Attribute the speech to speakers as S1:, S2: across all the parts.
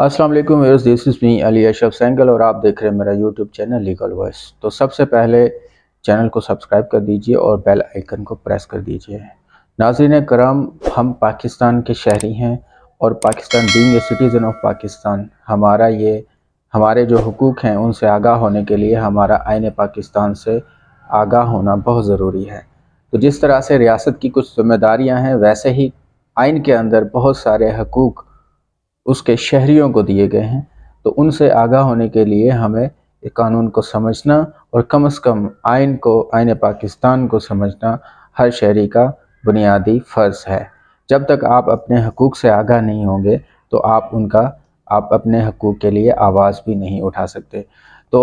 S1: अस्सलाम वालेकुम viewers, this is me Ali Ashraf Sangal और आप देख रहे हैं मेरा यूट्यूब चैनल लीगल वॉइस। तो सबसे पहले चैनल को सब्सक्राइब कर दीजिए और बेल आइकन को प्रेस कर दीजिए। नाज़रीन करम, हम पाकिस्तान के शहरी हैं और Pakistan being a citizen of Pakistan, हमारे जो हुकूक हैं उनसे आगाह होने के लिए हमारा आईन पाकिस्तान से आगाह होना बहुत ज़रूरी है। तो जिस तरह से रियासत की कुछ जिम्मेदारियाँ हैं, वैसे ही आइन के अंदर बहुत सारे हकूक़ उसके शहरियों को दिए गए हैं। तो उनसे आगाह होने के लिए हमें कानून को समझना और कम से कम आइन पाकिस्तान को समझना हर शहरी का बुनियादी फ़र्ज़ है। जब तक आप अपने हकूक़ से आगाह नहीं होंगे तो आप अपने हकूक़ के लिए आवाज़ भी नहीं उठा सकते। तो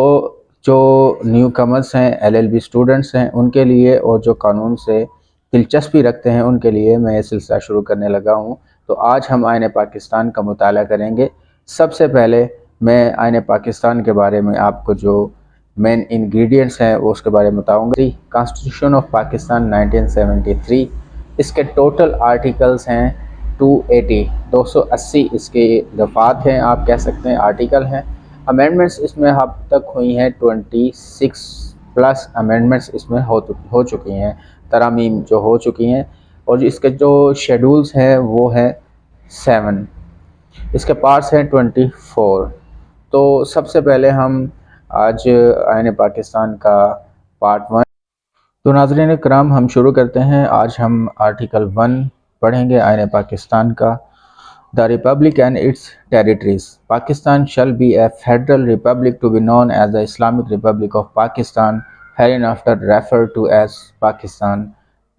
S1: जो न्यू कमर्स हैं, LLB स्टूडेंट्स हैं, उनके लिए और जो कानून से दिलचस्पी रखते हैं उनके लिए मैं ये सिलसिला शुरू करने लगा हूँ। तो आज हम आईन पाकिस्तान का मुताला करेंगे। सबसे पहले मैं आईन पाकिस्तान के बारे में आपको जो मेन इंग्रेडिएंट्स हैं वो उसके बारे में बताऊँगा। कॉन्स्टिट्यूशन ऑफ पाकिस्तान 1973, इसके टोटल आर्टिकल्स हैं 280 इसके दफ़ात हैं, आप कह सकते हैं आर्टिकल हैं। अमेंडमेंट्स इसमें अब तक हुई हैं 26 प्लस अमेंडमेंट्स इसमें हो चुकी हैं, तरामीम जो हो चुकी हैं। और इसके जो शेड्यूल्स हैं वो है 7, इसके पार्ट्स हैं 24। तो सबसे पहले हम आज आईन पाकिस्तान का पार्ट 1। तो नाज़रीन कराम, हम शुरू करते हैं। आज हम आर्टिकल 1 पढ़ेंगे आईन पाकिस्तान का। The Republic and its territories. Pakistan shall be a federal republic to be known as the Islamic Republic of Pakistan, hereinafter referred to as Pakistan.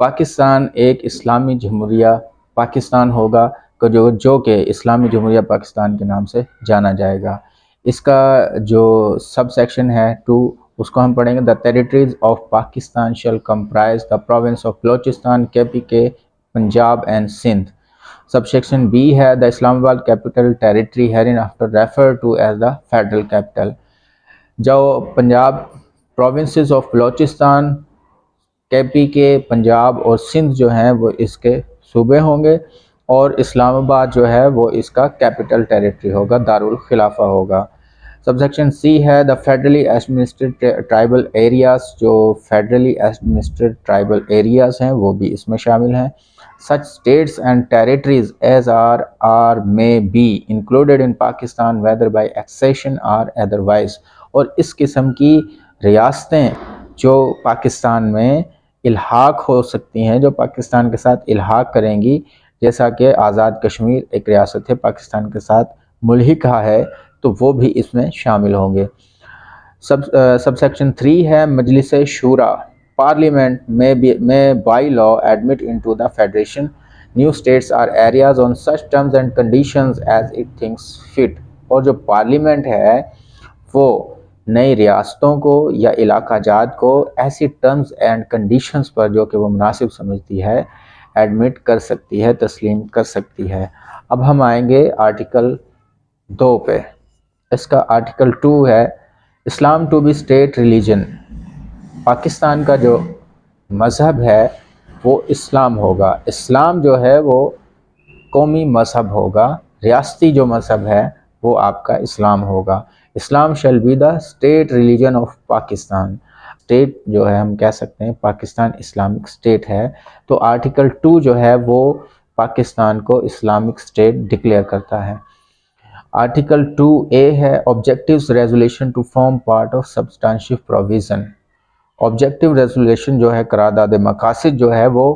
S1: Pakistan एक इस्लामी जमहूरिया पाकिस्तान होगा जो कि इस्लामी जमहूरिया पाकिस्तान के नाम से जाना जाएगा। इसका जो सब सेक्शन है 2, उसको हम पढ़ेंगे। The territories of Pakistan shall comprise the province of Balochistan, KPK, Punjab and Sindh. Subsection B है the Islamabad capital territory hereinafter refer to as the federal capital. जो Punjab provinces of Balochistan, KPK, Punjab और सिंध जो हैं वो इसके सूबे होंगे और इस्लामाबाद जो है वो इसका कैपिटल टेरिटरी होगा, दारुल खिलाफा होगा। सबसेक्शन सी है the federally administrated tribal areas. जो फेडरली एडमिनिस्ट्रेटेड ट्राइबल एरियाज हैं वो भी इसमें शामिल हैं। Such states and territories as are may be included in Pakistan whether by accession or otherwise। और इस किस्म की रियासतें जो पाकिस्तान में इल्हाक हो सकती हैं, जो पाकिस्तान के साथ इल्हाक करेंगी, जैसा कि आज़ाद कश्मीर एक रियासत है पाकिस्तान के साथ मुल्हिका है, तो वो भी इसमें शामिल होंगे। सबसेक्शन 3 है मजलिस शूरा। Parliament may by law admit into the Federation new states or areas on such terms and conditions as it thinks fit। और जो पार्लियामेंट है वो नई रियासतों को या इलाका जात को ऐसी टर्म्स एंड कंडीशंस पर जो कि वो मुनासिब समझती है एडमिट कर सकती है, तस्लीम कर सकती है। अब हम आएंगे आर्टिकल 2 पे। इसका आर्टिकल 2 है Islam to be state religion. Pakistan का जो मज़हब है वो इस्लाम होगा। इस्लाम जो है वो कौमी मज़हब होगा। रियासती जो मज़हब है वो आपका इस्लाम होगा। Islam shall be the state religion of Pakistan. State जो है हम कह सकते हैं पाकिस्तान इस्लामिक स्टेट है। तो आर्टिकल 2 जो है वो पाकिस्तान को इस्लामिक स्टेट डिक्लेयर करता है। आर्टिकल 2A है objectives resolution to form part of substantive provision. Objective resolution जो है, करारदाद मकासद जो है वो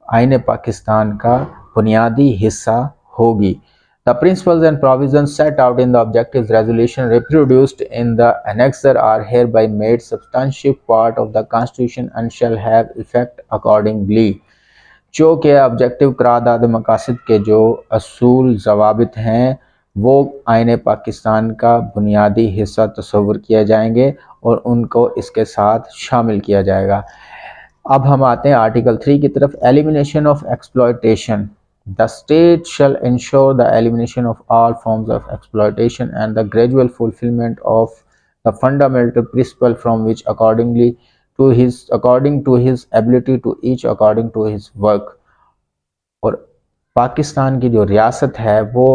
S1: आईन पाकिस्तान का बुनियादी हिस्सा होगी। The principles and provisions set out in the objective resolution reproduced in the annexure are hereby made substantive part of the constitution and shall have effect accordingly. जो कि ऑब्जेक्टिव करारदाद मकासद के जो असूल ज़वाबित हैं वो आईन पाकिस्तान का बुनियादी हिस्सा तस्वुर किए जाएंगे और उनको इसके साथ शामिल किया जाएगा। अब हम आते हैं आर्टिकल 3 की तरफ। Elimination of exploitation. The state shall ensure the elimination of all forms of exploitation and the gradual fulfilment of the fundamental principle from which according to his ability to each according to his work. और पाकिस्तान की जो रियासत है वो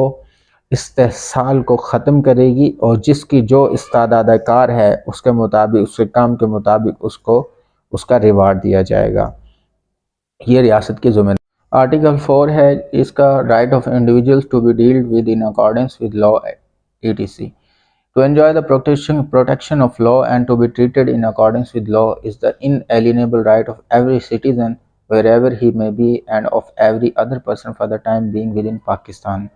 S1: इस्तेहसाल को ख़त्म करेगी और जिसकी जो इस्तादाकार है उसके मुताबिक, उसके काम के मुताबिक उसको उसका रिवार्ड दिया जाएगा। ये रियासत की ज़िम्मेदारी। आर्टिकल 4 है इसका, right of individuals to be dealt with in accordance with law etc. To enjoy the protection of law and to be treated in accordance with law is the inalienable right of every citizen wherever he may be and of every other person for the time being within Pakistan.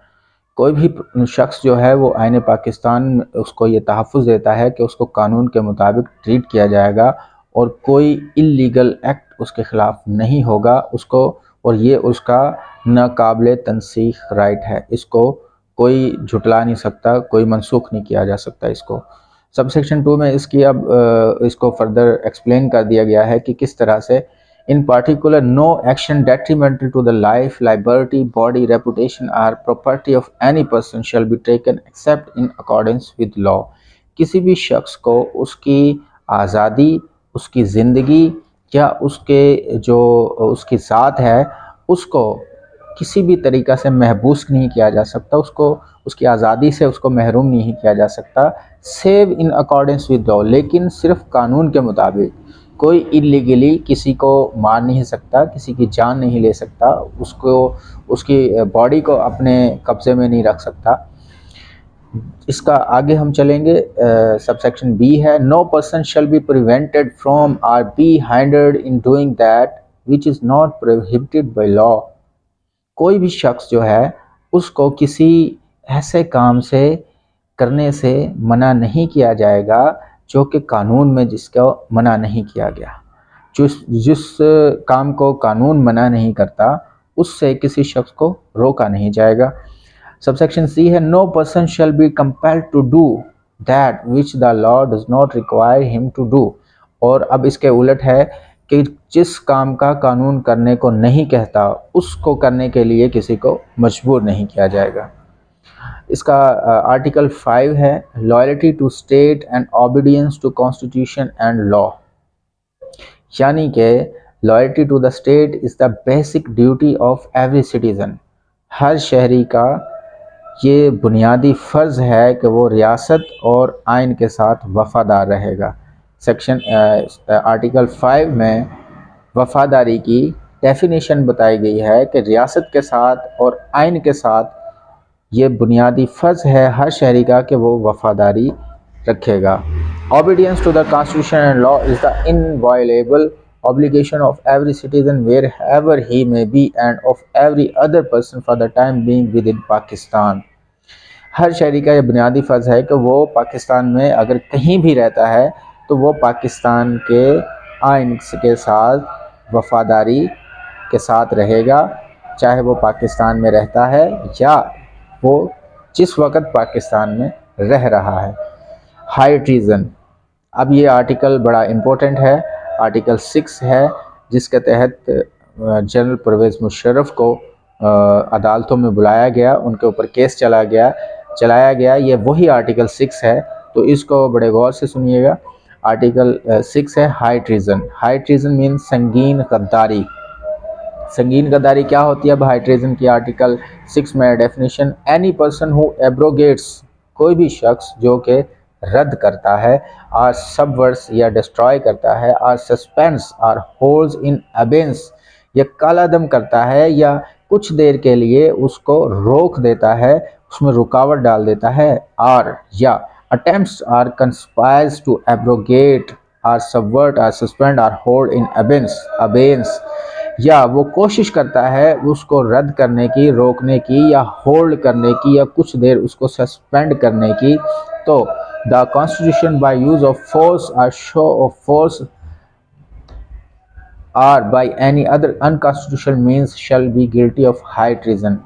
S1: कोई भी शख्स जो है वो आईन पाकिस्तान में उसको ये तहफ़्फ़ुज़ देता है कि उसको कानून के मुताबिक ट्रीट किया जाएगा और कोई इल्लीगल एक्ट उसके ख़िलाफ़ नहीं होगा उसको, और ये उसका नाकाबिले तनसीख राइट है, इसको कोई झुटला नहीं सकता, कोई मनसूख नहीं किया जा सकता इसको। सब सेक्शन 2 में इसकी अब इसको फर्दर एक्सप्लेन कर दिया गया है कि किस तरह से in particular no action detrimental to the life, liberty, body, reputation or property of any person shall be taken except in accordance with law. किसी भी शख्स को उसकी आज़ादी, उसकी ज़िंदगी या उसके जो उसकी ज़ात है उसको किसी भी तरीक़ा से महबूस नहीं किया जा सकता, उसको उसकी आज़ादी से उसको महरूम नहीं किया जा सकता, save in accordance with law, लेकिन सिर्फ़ कानून के मुताबिक। कोई इलीगली किसी को मार नहीं सकता, किसी की जान नहीं ले सकता, उसको उसकी बॉडी को अपने कब्ज़े में नहीं रख सकता। इसका आगे हम चलेंगे, सब सेक्शन बी है, no person shall be prevented from or be hindered in doing that which is not prohibited by law. कोई भी शख्स जो है उसको किसी ऐसे काम से करने से मना नहीं किया जाएगा जो कि कानून में जिसका मना नहीं किया गया। जिस काम को कानून मना नहीं करता उससे किसी शख्स को रोका नहीं जाएगा। सबसेक्शन सी है, no person shall be compelled to do that which the law does not require him to do. और अब इसके उलट है कि जिस काम का कानून करने को नहीं कहता उसको करने के लिए किसी को मजबूर नहीं किया जाएगा। इसका आर्टिकल 5 है, loyalty to state and obedience to constitution and law, यानी कि loyalty to the state is the basic duty of every citizen. हर शहरी का ये बुनियादी फ़र्ज़ है कि वो रियासत और आइन के साथ वफ़ादार रहेगा। सेक्शन आर्टिकल 5 में वफ़ादारी की डेफिनेशन बताई गई है कि रियासत के साथ और आइन के साथ ये बुनियादी फ़र्ज़ है हर शहरी का कि वो वफ़ादारी रखेगा। Obedience to the constitution and law is the inviolable obligation of every citizen wherever he may be and of every other person for the time being within Pakistan. हर शहरी का ये बुनियादी फ़र्ज़ है कि वो पाकिस्तान में अगर कहीं भी रहता है तो वो पाकिस्तान के आइन के साथ वफ़ादारी के साथ रहेगा, चाहे वो पाकिस्तान में रहता है या वो जिस वक़्त पाकिस्तान में रह रहा है। हाई ट्रीज़न, अब ये आर्टिकल बड़ा इम्पोर्टेंट है। आर्टिकल 6 है जिसके तहत जनरल परवेज़ मुशर्रफ को अदालतों में बुलाया गया, उनके ऊपर केस चलाया गया। ये वही आर्टिकल 6 है, तो इसको बड़े गौर से सुनिएगा। आर्टिकल 6 है हाई ट्रीज़न। हाई ट्रीज़न मीन संगीन गद्दारी। संगीन गद्दारी क्या होती है? अब हाई ट्रीज़न की आर्टिकल 6 में डेफिनेशन, एनी पर्सन हु एब्रोगेट्स, कोई भी शख्स जो कि रद्द करता है, आर सबवर्स या डिस्ट्रॉय करता है, are suspends are holds in abeyance या कालादम करता है या कुछ देर के लिए उसको रोक देता है, उसमें रुकावट डाल देता है, आर या attempts or conspires to abrogate or subvert or suspend or hold in abeyance या वो कोशिश करता है उसको रद्द करने की, रोकने की या होल्ड करने की या कुछ देर उसको सस्पेंड करने की, तो the constitution by use of force or show of force or by any other unconstitutional means shall be guilty of high treason।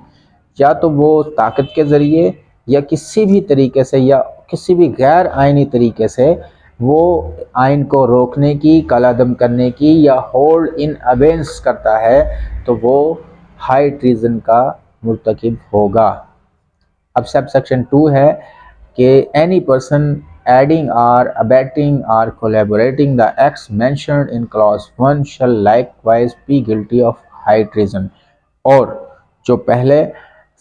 S1: या तो वो ताकत के ज़रिए या किसी भी तरीके से या किसी भी गैर आइनी तरीके से वो आइन को रोकने की, कलादम करने की या होल्ड इन अबेंस करता है, तो वो हाई ट्रीज़न का मुर्तकिब होगा। अब सब सेक्शन 2 है कि एनी पर्सन एडिंग और abetting और collaborating the acts mentioned in clause 1 shall likewise be guilty of high treason। और जो पहले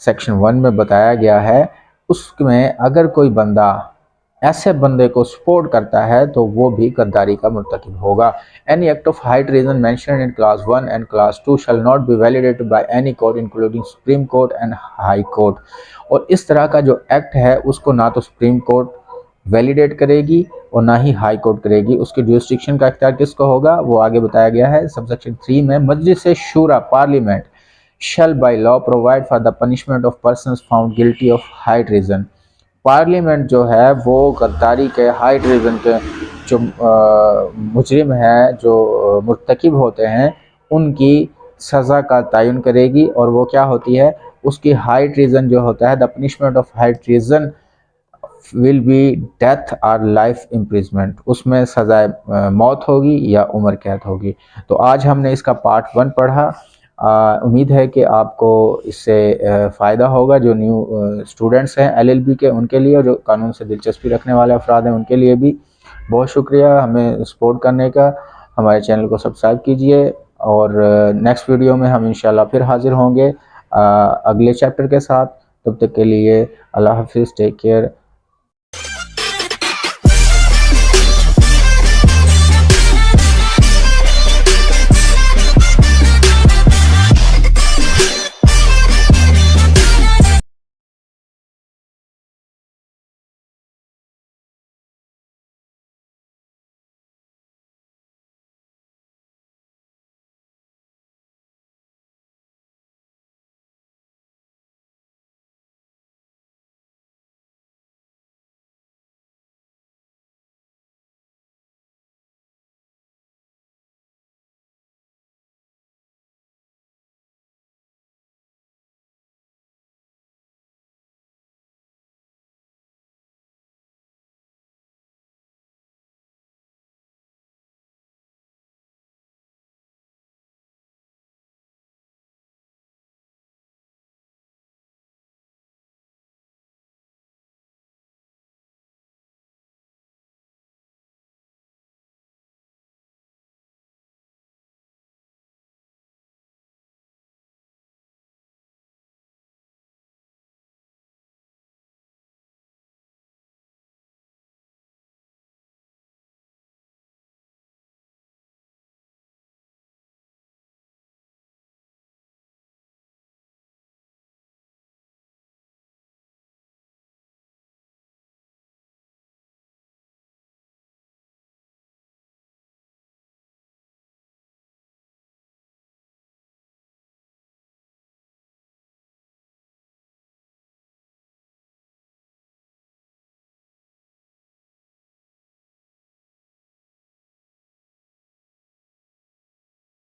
S1: सेक्शन 1 में बताया गया है उसमें अगर कोई बंदा ऐसे बंदे को सपोर्ट करता है तो वो भी गद्दारी का मुर्तकिब होगा। Any act of high treason mentioned in class 1 and class 2 shall not be validated by any court including supreme court and high court. और इस तरह का जो एक्ट है उसको ना तो सुप्रीम कोर्ट वैलिडेट करेगी और ना ही हाई कोर्ट करेगी। उसकी जुरिस्डिक्शन का इख्तियार किसको होगा वो आगे बताया गया है सबसेक्शन 3 में। मजलिस शूरा parliament shall by law provide for the punishment of persons found guilty of high treason। Parliament जो है वो गद्दारी के हाई ट्रीजन के जो मुजरिम हैं जो मुर्तकिब होते हैं उनकी सज़ा का तयन करेगी। और वो क्या होती है उसकी हाई ट्रीजन जो होता है the punishment of high treason will be death और लाइफ इम्प्रिजमेंट। उसमें सज़ाए मौत होगी या उम्र कैद होगी। तो आज हमने इसका पार्ट 1 पढ़ा। उम्मीद है कि आपको इससे फ़ायदा होगा। जो न्यू स्टूडेंट्स हैं एलएलबी के उनके लिए और जो कानून से दिलचस्पी रखने वाले अफराद हैं उनके लिए भी बहुत शुक्रिया हमें सपोर्ट करने का। हमारे चैनल को सब्सक्राइब कीजिए और नेक्स्ट वीडियो में हम इंशाल्लाह फिर हाज़िर होंगे अगले चैप्टर के साथ। तब तक के लिए अल्लाह हाफिज़, टेक केयर।